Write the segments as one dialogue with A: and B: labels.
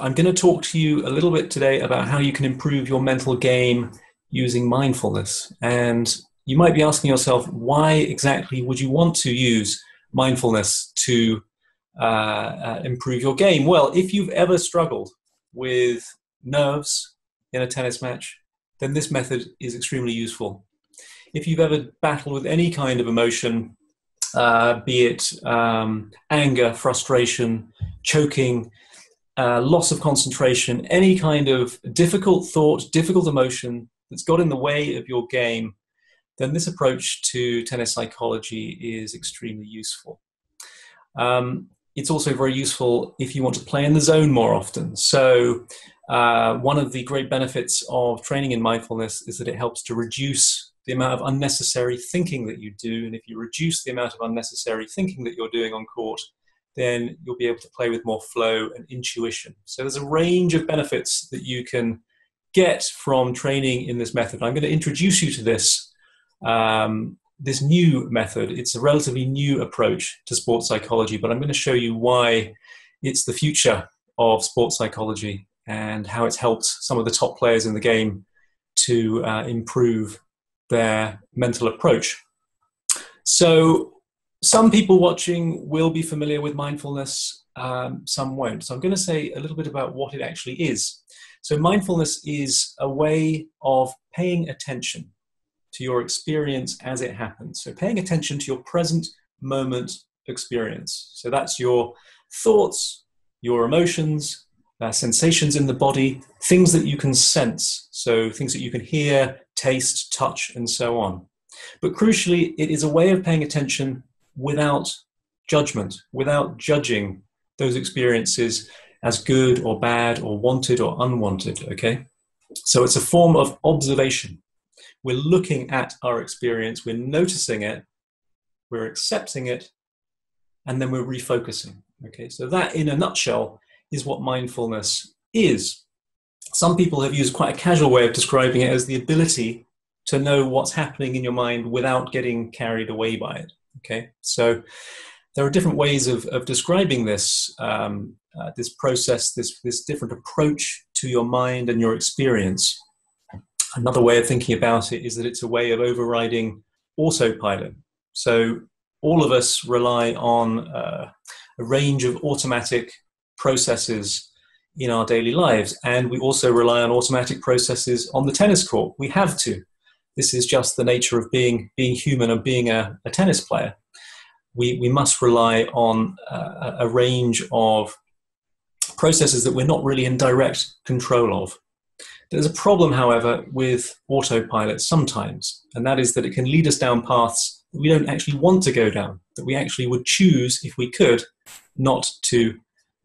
A: I'm going to talk to you a little bit today about how you can improve your mental game using mindfulness. And you might be asking yourself, why exactly would you want to use mindfulness to improve your game? Well, if you've ever struggled with nerves in a tennis match, then this method is extremely useful. If you've ever battled with any kind of emotion, be it anger, frustration, choking, loss of concentration, any kind of difficult thought, difficult emotion that's got in the way of your game, then this approach to tennis psychology is extremely useful. It's also very useful if you want to play in the zone more often. So one of the great benefits of training in mindfulness is that it helps to reduce the amount of unnecessary thinking that you do. And if you reduce the amount of unnecessary thinking that you're doing on court, then you'll be able to play with more flow and intuition. So there's a range of benefits that you can get from training in this method. I'm going to introduce you to this new method. It's a relatively new approach to sports psychology, but I'm going to show you why it's the future of sports psychology and how it's helped some of the top players in the game to improve their mental approach. So some people watching will be familiar with mindfulness, some won't. So I'm going to say a little bit about what it actually is. So mindfulness is a way of paying attention to your experience as it happens. So paying attention to your present moment experience. So that's your thoughts, your emotions, sensations in the body, things that you can sense. So things that you can hear, taste, touch, and so on. But crucially, it is a way of paying attention without judgment, without judging those experiences as good or bad or wanted or unwanted, okay? So it's a form of observation. We're looking at our experience, we're noticing it, we're accepting it, and then we're refocusing, okay? So that, in a nutshell, is what mindfulness is. Some people have used quite a casual way of describing it as the ability to know what's happening in your mind without getting carried away by it. Okay, so there are different ways of describing this this process, this different approach to your mind and your experience. Another way of thinking about it is that it's a way of overriding autopilot. So all of us rely on a range of automatic processes in our daily lives, and we also rely on automatic processes on the tennis court. We have to. This is just the nature of being human and being a tennis player. We must rely on a range of processes that we're not really in direct control of. There's a problem, however, with autopilot sometimes, and that is that it can lead us down paths that we don't actually want to go down, that we actually would choose, if we could, not to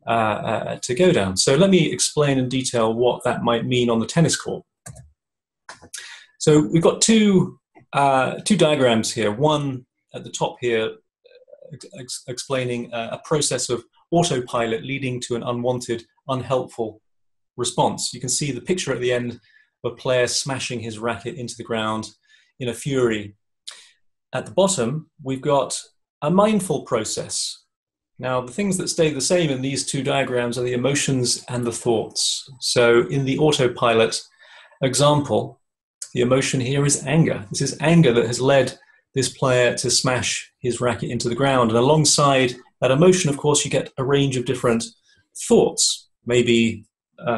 A: go down. So let me explain in detail what that might mean on the tennis court. So we've got two diagrams here. One at the top here explaining a process of autopilot leading to an unwanted, unhelpful response. You can see the picture at the end of a player smashing his racket into the ground in a fury. At the bottom, we've got a mindful process. Now, the things that stay the same in these two diagrams are the emotions and the thoughts. So in the autopilot example, the emotion here is anger. This is anger that has led this player to smash his racket into the ground. And alongside that emotion, of course, you get a range of different thoughts. Maybe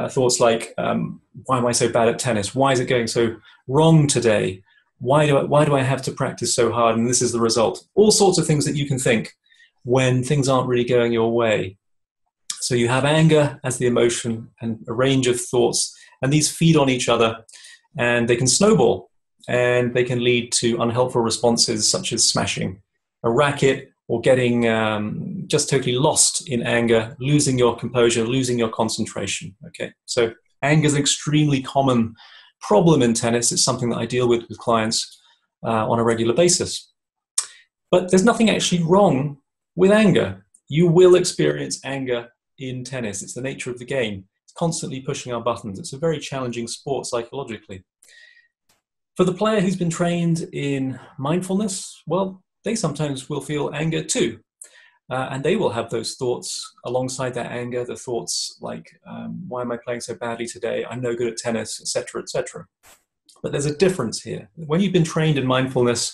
A: thoughts like, why am I so bad at tennis? Why is it going so wrong today? Why do I have to practice so hard? And this is the result. All sorts of things that you can think when things aren't really going your way. So you have anger as the emotion and a range of thoughts, and these feed on each other. And they can snowball, and they can lead to unhelpful responses such as smashing a racket or getting just totally lost in anger, losing your composure, losing your concentration. Okay, so anger is an extremely common problem in tennis. It's something that I deal with clients on a regular basis. But there's nothing actually wrong with anger. You will experience anger in tennis. It's the nature of the game. Constantly pushing our buttons. It's a very challenging sport psychologically. For the player who's been trained in mindfulness, well, they sometimes will feel anger too. and they will have those thoughts alongside that anger, the thoughts like, why am I playing so badly today? I'm no good at tennis, etc., etc. But there's a difference here. When you've been trained in mindfulness,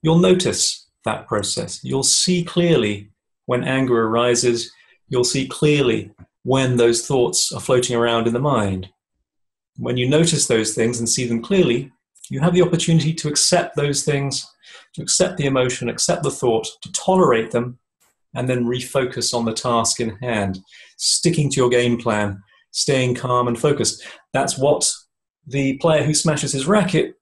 A: you'll notice that process. You'll see clearly when anger arises. You'll see clearly when those thoughts are floating around in the mind. When you notice those things and see them clearly, you have the opportunity to accept those things, to accept the emotion, accept the thought, to tolerate them, and then refocus on the task in hand, sticking to your game plan, staying calm and focused. That's what the player who smashes his racket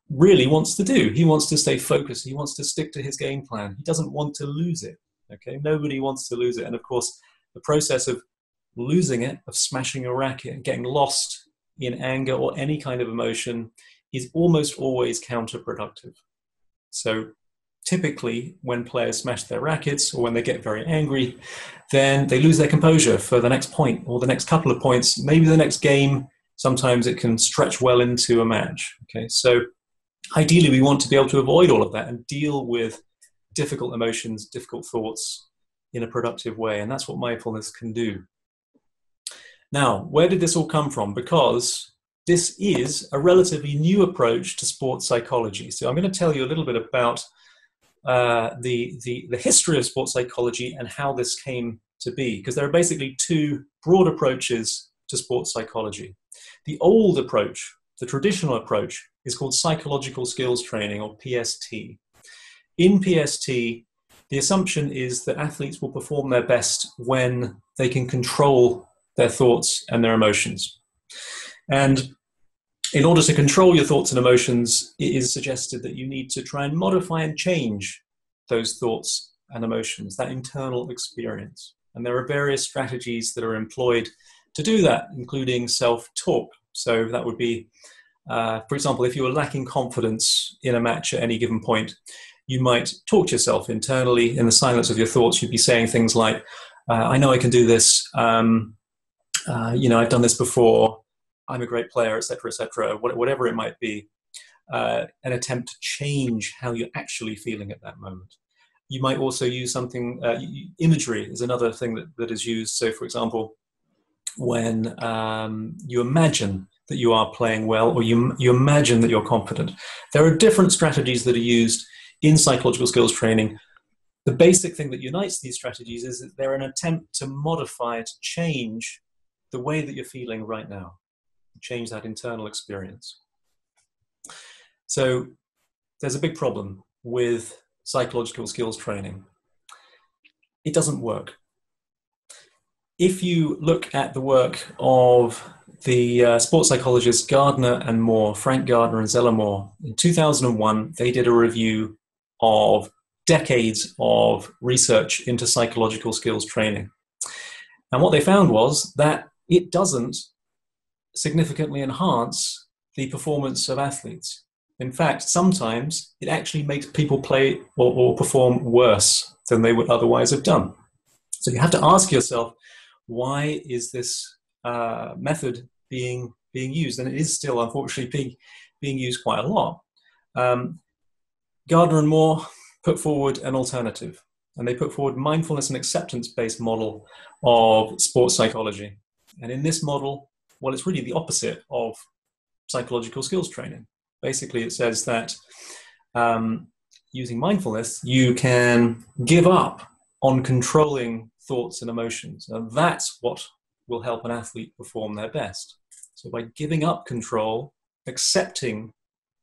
A: really wants to do. He wants to stay focused. He wants to stick to his game plan. He doesn't want to lose it. Okay, nobody wants to lose it. And of course, the process of losing it, of smashing a racket and getting lost in anger or any kind of emotion is almost always counterproductive. So typically when players smash their rackets or when they get very angry, then they lose their composure for the next point or the next couple of points, maybe the next game. Sometimes it can stretch well into a match. Okay, so ideally we want to be able to avoid all of that and deal with difficult emotions, difficult thoughts in a productive way. And that's what mindfulness can do. Now, where did this all come from? Because this is a relatively new approach to sports psychology. So I'm going to tell you a little bit about the history of sports psychology and how this came to be, because there are basically two broad approaches to sports psychology. The old approach, the traditional approach, is called psychological skills training, or PST. In PST, the assumption is that athletes will perform their best when they can control their thoughts and their emotions. And in order to control your thoughts and emotions, it is suggested that you need to try and modify and change those thoughts and emotions, that internal experience. And there are various strategies that are employed to do that, including self-talk. So that would be, for example, if you were lacking confidence in a match at any given point, you might talk to yourself internally in the silence of your thoughts. You'd be saying things like, I know I can do this. I've done this before. I'm a great player, etc., whatever it might be. An attempt to change how you're actually feeling at that moment. You might also use something, imagery is another thing that is used. So for example, when you imagine that you are playing well, or you imagine that you're confident. There are different strategies that are used in psychological skills training. The basic thing that unites these strategies is that they're an attempt to modify, to change the way that you're feeling right now, change that internal experience. So there's a big problem with psychological skills training. It doesn't work. If you look at the work of the sports psychologists Gardner and Moore, Frank Gardner and Zella Moore, in 2001, they did a review of decades of research into psychological skills training. And what they found was that it doesn't significantly enhance the performance of athletes. In fact, sometimes it actually makes people play or perform worse than they would otherwise have done. So you have to ask yourself, why is this method being used? And it is still, unfortunately, being used quite a lot. Gardner and Moore put forward an alternative, and they put forward mindfulness and acceptance-based model of sports psychology. And in this model, well, it's really the opposite of psychological skills training. Basically, it says that using mindfulness, you can give up on controlling thoughts and emotions. And that's what will help an athlete perform their best. So by giving up control, accepting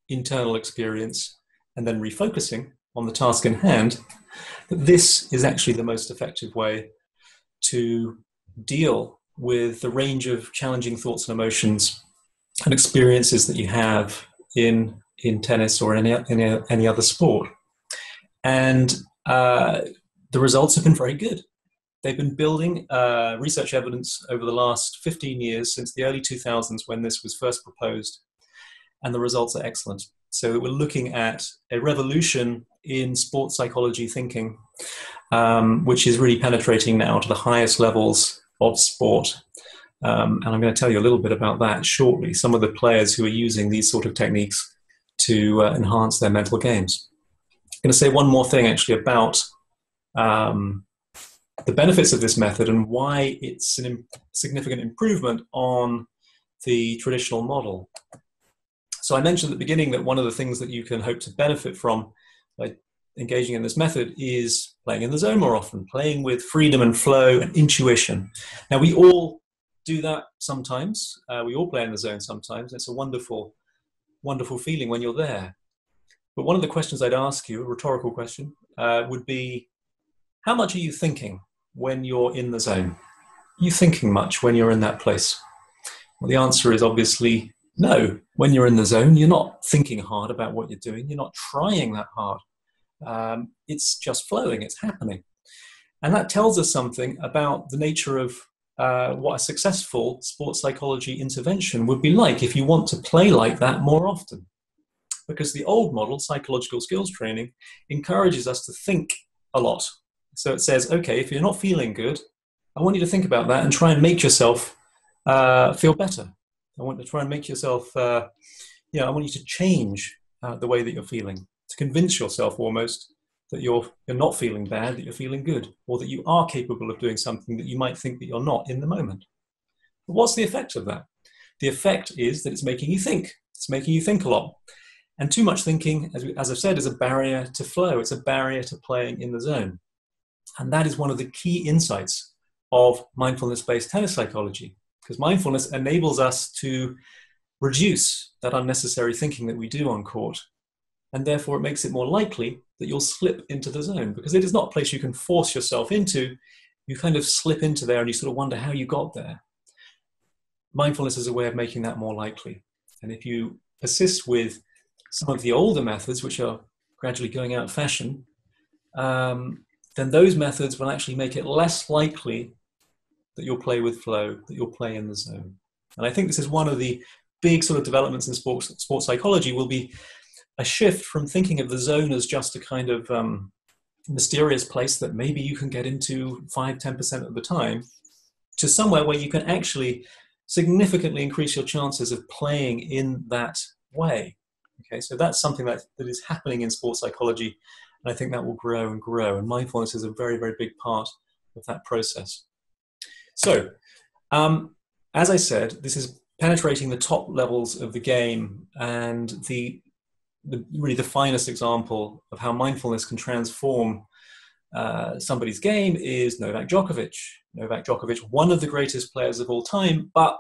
A: internal experience, and then refocusing on the task in hand, this is actually the most effective way to deal with the range of challenging thoughts and emotions and experiences that you have in tennis or any other sport. And the results have been very good. They've been building research evidence over the last 15 years, since the early 2000s when this was first proposed, and the results are excellent. So we're looking at a revolution in sports psychology thinking, which is really penetrating now to the highest levels of sport. And I'm going to tell you a little bit about that shortly, some of the players who are using these sort of techniques to enhance their mental games. I'm going to say one more thing actually about the benefits of this method and why it's a significant improvement on the traditional model. So I mentioned at the beginning that one of the things that you can hope to benefit from by engaging in this method is playing in the zone more often, playing with freedom and flow and intuition. Now, we all do that sometimes. We all play in the zone sometimes. It's a wonderful, wonderful feeling when you're there. But one of the questions I'd ask you, a rhetorical question, would be, how much are you thinking when you're in the zone? Are you thinking much when you're in that place? Well, the answer is obviously no. When you're in the zone, you're not thinking hard about what you're doing. You're not trying that hard. It's just flowing. It's happening. And that tells us something about the nature of what a successful sports psychology intervention would be like if you want to play like that more often. Because the old model, psychological skills training, encourages us to think a lot. So it says, okay, if you're not feeling good, I want you to think about that and try and make yourself feel better. I want to try and make yourself, I want you to change the way that you're feeling, to convince yourself almost that you're not feeling bad, that you're feeling good, or that you are capable of doing something that you might think that you're not in the moment. But what's the effect of that? The effect is that it's making you think. It's making you think a lot. And too much thinking, as I've said, is a barrier to flow. It's a barrier to playing in the zone. And that is one of the key insights of mindfulness-based tennis psychology, because mindfulness enables us to reduce that unnecessary thinking that we do on court. And therefore, it makes it more likely that you'll slip into the zone, because it is not a place you can force yourself into. You kind of slip into there and you sort of wonder how you got there. Mindfulness is a way of making that more likely. And if you persist with some of the older methods, which are gradually going out of fashion, then those methods will actually make it less likely that you'll play with flow, that you'll play in the zone. And I think this is one of the big sort of developments in sports psychology, will be a shift from thinking of the zone as just a kind of mysterious place that maybe you can get into 5-10% of the time, to somewhere where you can actually significantly increase your chances of playing in that way. Okay, so that's something that is happening in sports psychology, and I think that will grow and grow, and mindfulness is a very, very big part of that process. So, as I said, this is penetrating the top levels of the game, and really the finest example of how mindfulness can transform somebody's game is Novak Djokovic. Novak Djokovic, one of the greatest players of all time, but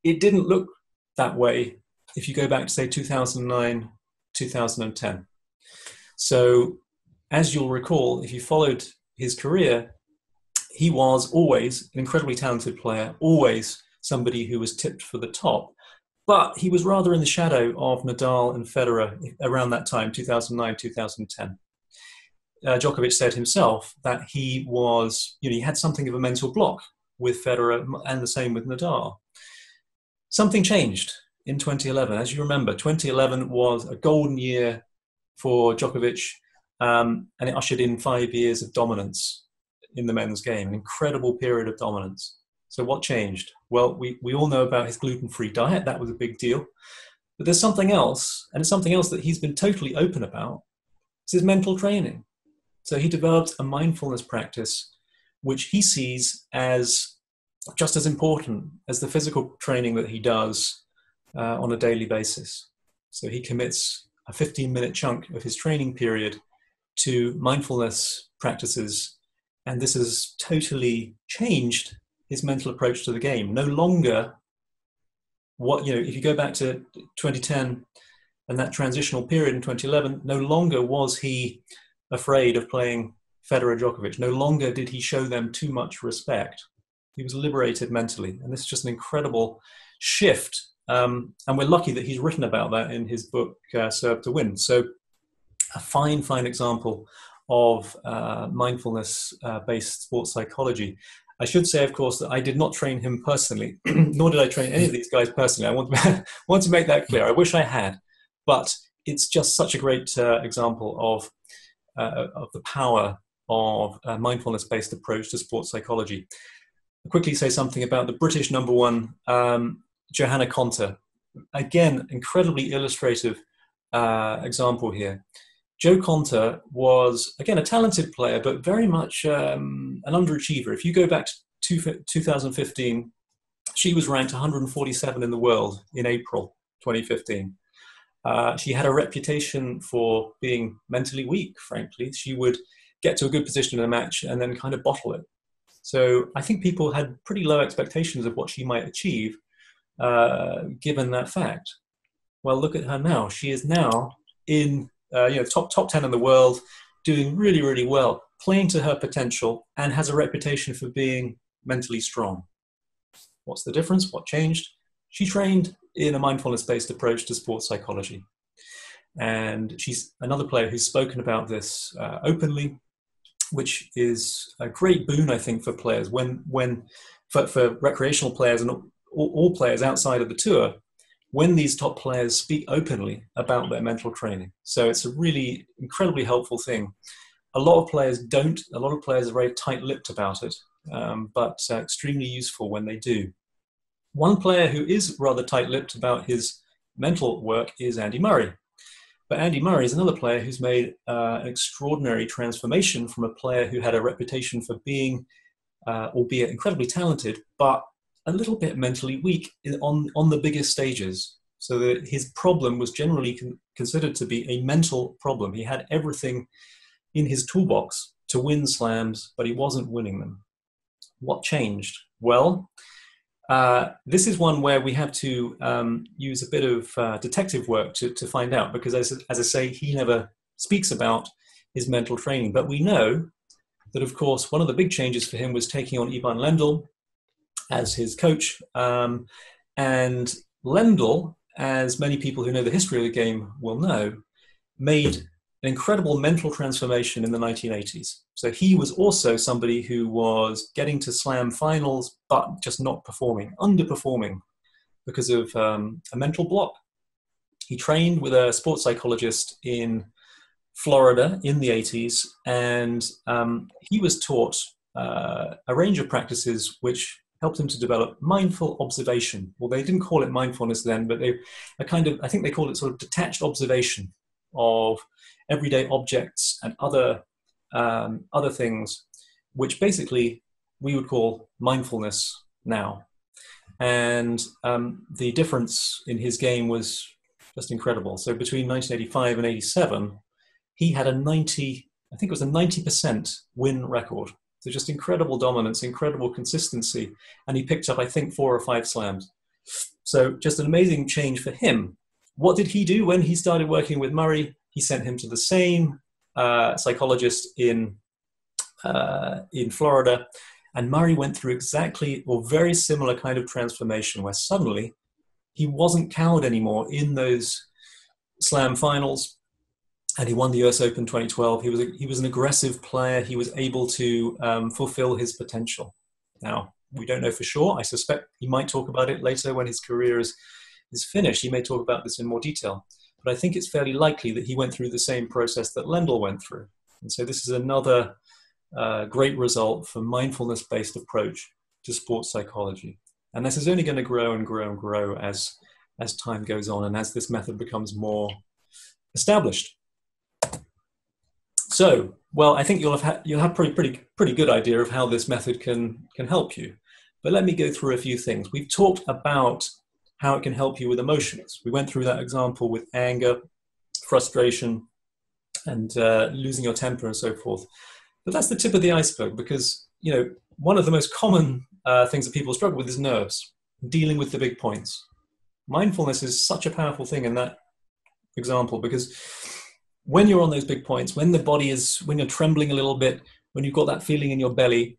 A: it didn't look that way if you go back to, say, 2009, 2010. So, as you'll recall, if you followed his career, he was always an incredibly talented player, always somebody who was tipped for the top. But he was rather in the shadow of Nadal and Federer around that time, 2009, 2010. Djokovic said himself that he was, he had something of a mental block with Federer, and the same with Nadal. Something changed in 2011. As you remember, 2011 was a golden year for Djokovic, and it ushered in 5 years of dominance in the men's game, an incredible period of dominance. So what changed? Well, we all know about his gluten-free diet. That was a big deal. But there's something else, and it's something else that he's been totally open about. It's his mental training. So he developed a mindfulness practice, which he sees as just as important as the physical training that he does on a daily basis. So he commits a 15-minute chunk of his training period to mindfulness practices, and this has totally changed his mental approach to the game. No longer, if you go back to 2010 and that transitional period in 2011, no longer was he afraid of playing Federer Djokovic. No longer did he show them too much respect. He was liberated mentally, and this is just an incredible shift. And we're lucky that he's written about that in his book, Serve to Win. So a fine, fine example of mindfulness-based sports psychology. I should say, of course, that I did not train him personally, nor did I train any of these guys personally. I want to make that clear. I wish I had, but it's just such a great example of the power of a mindfulness-based approach to sports psychology. I'll quickly say something about the British number one, Johanna Konta. Again, incredibly illustrative example here. Joe Conter was, again, a talented player, but very much an underachiever. If you go back to 2015, she was ranked 147 in the world in April 2015. She had a reputation for being mentally weak, frankly. She would get to a good position in a match and then kind of bottle it. So I think people had pretty low expectations of what she might achieve, given that fact. Well, look at her now. She is now in top 10 in the world, doing really, really well, playing to her potential, and has a reputation for being mentally strong. What's the difference? What changed? She trained in a mindfulness-based approach to sports psychology. And she's another player who's spoken about this openly, which is a great boon, I think, for players for recreational players and all players outside of the tour, when these top players speak openly about their mental training. So it's a really incredibly helpful thing. A lot of players don't. A lot of players are very tight-lipped about it, but extremely useful when they do. One player who is rather tight-lipped about his mental work is Andy Murray. But Andy Murray is another player who's made an extraordinary transformation from a player who had a reputation for being, albeit incredibly talented, but a little bit mentally weak on the biggest stages. So that his problem was generally considered to be a mental problem. He had everything in his toolbox to win slams, but he wasn't winning them. What changed? Well, this is one where we have to use a bit of detective work to find out, because as I say, he never speaks about his mental training. But we know that, of course, one of the big changes for him was taking on Ivan Lendl as his coach. And Lendl, as many people who know the history of the game will know, made an incredible mental transformation in the 1980s. So he was also somebody who was getting to slam finals, but just not performing, underperforming because of a mental block. He trained with a sports psychologist in Florida in the 80s, and he was taught a range of practices which helped him to develop mindful observation. Well, they didn't call it mindfulness then, but I think they called it sort of detached observation of everyday objects and other things, which basically we would call mindfulness now. And the difference in his game was just incredible. So between 1985 and 87, he had a 90% win record. So just incredible dominance, incredible consistency. And he picked up, I think, 4 or 5 slams. So just an amazing change for him. What did he do when he started working with Murray? He sent him to the same psychologist in Florida. And Murray went through exactly or very similar kind of transformation, where suddenly he wasn't cowed anymore in those slam finals. And he won the US Open 2012. He was an aggressive player. He was able to fulfill his potential. Now, we don't know for sure. I suspect he might talk about it later when his career is finished. He may talk about this in more detail. But I think it's fairly likely that he went through the same process that Lendl went through. And so this is another great result for mindfulness-based approach to sports psychology. And this is only going to grow and grow and grow as time goes on and as this method becomes more established. So, well, I think you'll have pretty good idea of how this method can help you. But let me go through a few things. We've talked about how it can help you with emotions. We went through that example with anger, frustration, and losing your temper and so forth. But that's the tip of the iceberg, because one of the most common things that people struggle with is nerves, dealing with the big points. Mindfulness is such a powerful thing in that example, because when you're on those big points, when you're trembling a little bit, when you've got that feeling in your belly,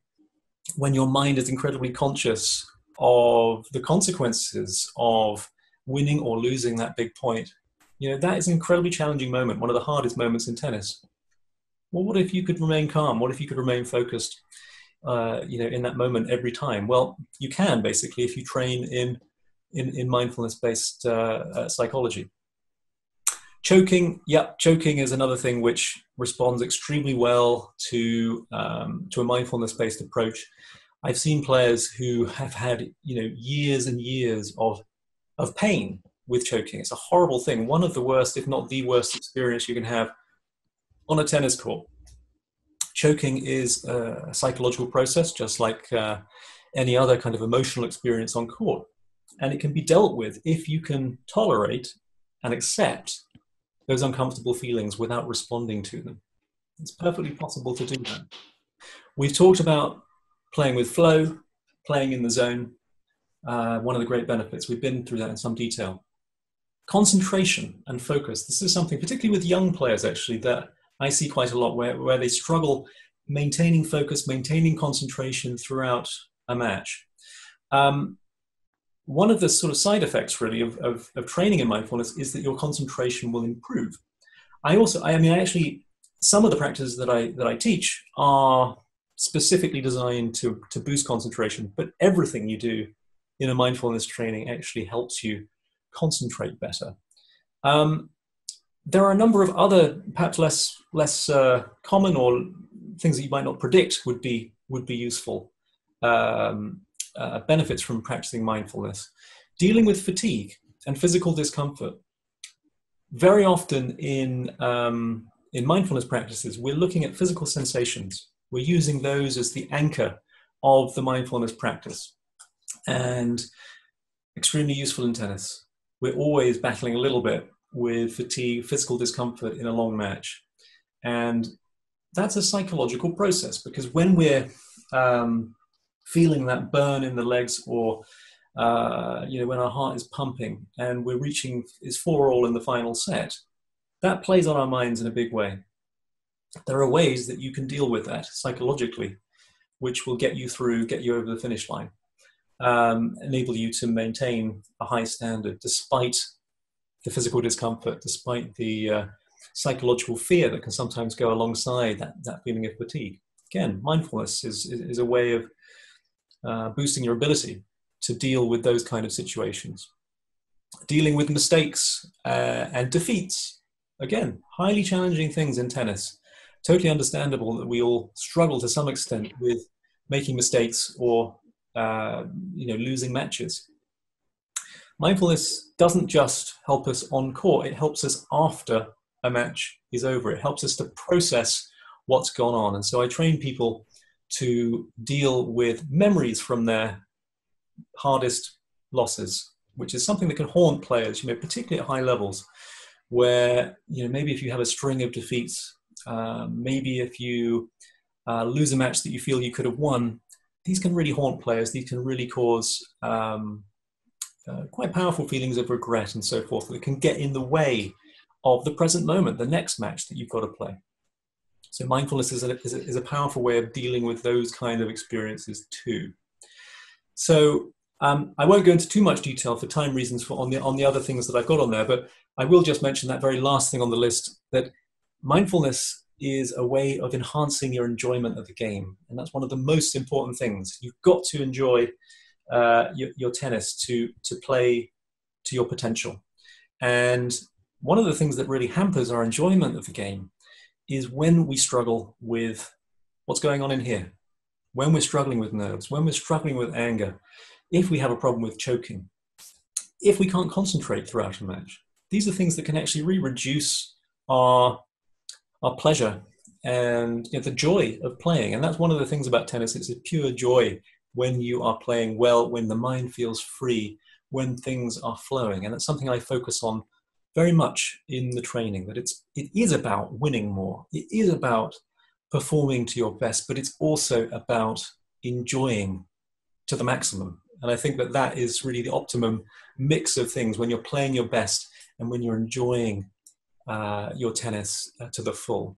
A: when your mind is incredibly conscious of the consequences of winning or losing that big point, that is an incredibly challenging moment, one of the hardest moments in tennis. Well, what if you could remain calm? What if you could remain focused, in that moment every time? Well, you can, basically, if you train in mindfulness-based psychology. Choking is another thing which responds extremely well to a mindfulness-based approach. I've seen players who have had years and years of pain with choking. It's a horrible thing. One of the worst, if not the worst, experience you can have on a tennis court. Choking is a psychological process, just like any other kind of emotional experience on court. And it can be dealt with if you can tolerate and accept those uncomfortable feelings without responding to them. It's perfectly possible to do that. We've talked about playing with flow, playing in the zone. One of the great benefits. We've been through that in some detail. Concentration and focus. This is something, particularly with young players, actually, that I see quite a lot, where they struggle maintaining focus, maintaining concentration throughout a match. One of the sort of side effects, really, of training in mindfulness is that your concentration will improve. Some of the practices that I teach are specifically designed to boost concentration, but everything you do in a mindfulness training actually helps you concentrate better. There are a number of other, perhaps less common, or things that you might not predict would be useful benefits from practicing mindfulness. Dealing with fatigue and physical discomfort. Very often in mindfulness practices, we're looking at physical sensations. We're using those as the anchor of the mindfulness practice, and extremely useful in tennis. We're always battling a little bit with fatigue, physical discomfort in a long match. And that's a psychological process, because when we're feeling that burn in the legs, or when our heart is pumping and we're reaching, it's 4-4 in the final set, that plays on our minds in a big way. There are ways that you can deal with that psychologically, which will get you through, get you over the finish line, enable you to maintain a high standard despite the physical discomfort, despite the psychological fear that can sometimes go alongside that feeling of fatigue. Again, mindfulness is a way of boosting your ability to deal with those kind of situations. Dealing with mistakes and defeats. Again, highly challenging things in tennis. Totally understandable that we all struggle to some extent with making mistakes or losing matches. Mindfulness doesn't just help us on court, it helps us after a match is over. It helps us to process what's gone on. And so I train people to deal with memories from their hardest losses, which is something that can haunt players, particularly at high levels, where, maybe if you have a string of defeats, maybe if you lose a match that you feel you could have won, these can really haunt players. These can really cause quite powerful feelings of regret and so forth that can get in the way of the present moment, the next match that you've got to play. So mindfulness is a powerful way of dealing with those kind of experiences too. So I won't go into too much detail for time reasons on the other things that I've got on there, but I will just mention that very last thing on the list, that mindfulness is a way of enhancing your enjoyment of the game. And that's one of the most important things. You've got to enjoy your tennis to play to your potential. And one of the things that really hampers our enjoyment of the game is when we struggle with what's going on in here, when we're struggling with nerves, when we're struggling with anger, if we have a problem with choking, if we can't concentrate throughout a match. These are things that can actually really reduce our pleasure and the joy of playing. And that's one of the things about tennis. It's a pure joy when you are playing well, when the mind feels free, when things are flowing. And that's something I focus on very much in the training, that it is about winning more. It is about performing to your best, but it's also about enjoying to the maximum. And I think that is really the optimum mix of things, when you're playing your best and when you're enjoying your tennis to the full.